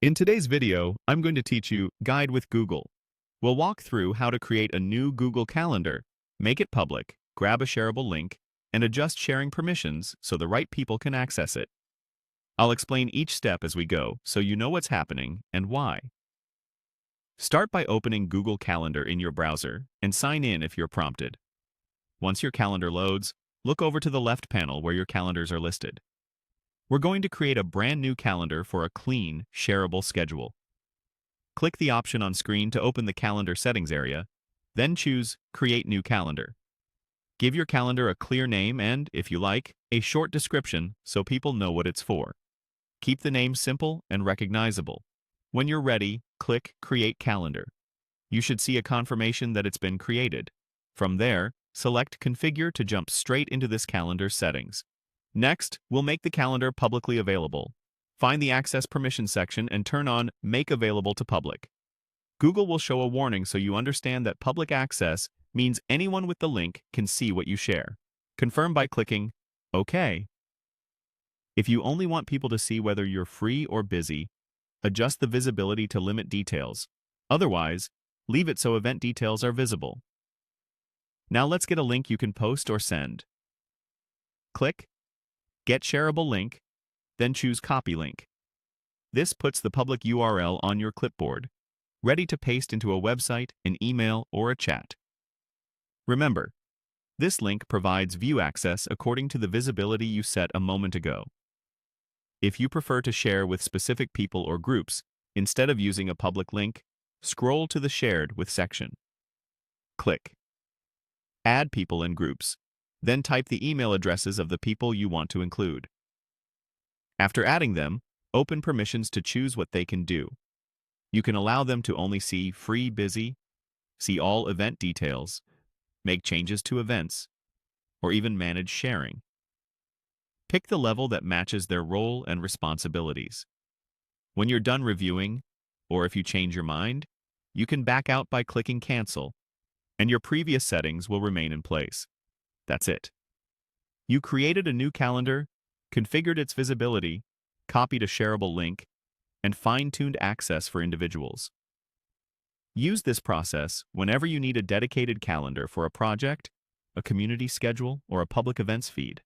In today's video, I'm going to teach you Guide with Google. We'll walk through how to create a new Google Calendar, make it public, grab a shareable link, and adjust sharing permissions so the right people can access it. I'll explain each step as we go so you know what's happening and why. Start by opening Google Calendar in your browser and sign in if you're prompted. Once your calendar loads, look over to the left panel where your calendars are listed. We're going to create a brand new calendar for a clean, shareable schedule. Click the option on screen to open the calendar settings area, then choose Create New Calendar. Give your calendar a clear name and, if you like, a short description so people know what it's for. Keep the name simple and recognizable. When you're ready, click Create Calendar. You should see a confirmation that it's been created. From there, select Configure to jump straight into this calendar settings. Next, we'll make the calendar publicly available. Find the Access Permission section and turn on Make Available to Public. Google will show a warning so you understand that public access means anyone with the link can see what you share. Confirm by clicking OK. If you only want people to see whether you're free or busy, adjust the visibility to limit details. Otherwise, leave it so event details are visible. Now let's get a link you can post or send. Click Get Shareable Link, then choose Copy Link. This puts the public URL on your clipboard, ready to paste into a website, an email, or a chat. Remember, this link provides view access according to the visibility you set a moment ago. If you prefer to share with specific people or groups, instead of using a public link, scroll to the Shared with section. Click Add People and Groups, then type the email addresses of the people you want to include. After adding them, open permissions to choose what they can do. You can allow them to only see free busy, see all event details, make changes to events, or even manage sharing. Pick the level that matches their role and responsibilities. When you're done reviewing, or if you change your mind, you can back out by clicking Cancel, and your previous settings will remain in place. That's it. You created a new calendar, configured its visibility, copied a shareable link, and fine-tuned access for individuals. Use this process whenever you need a dedicated calendar for a project, a community schedule, or a public events feed.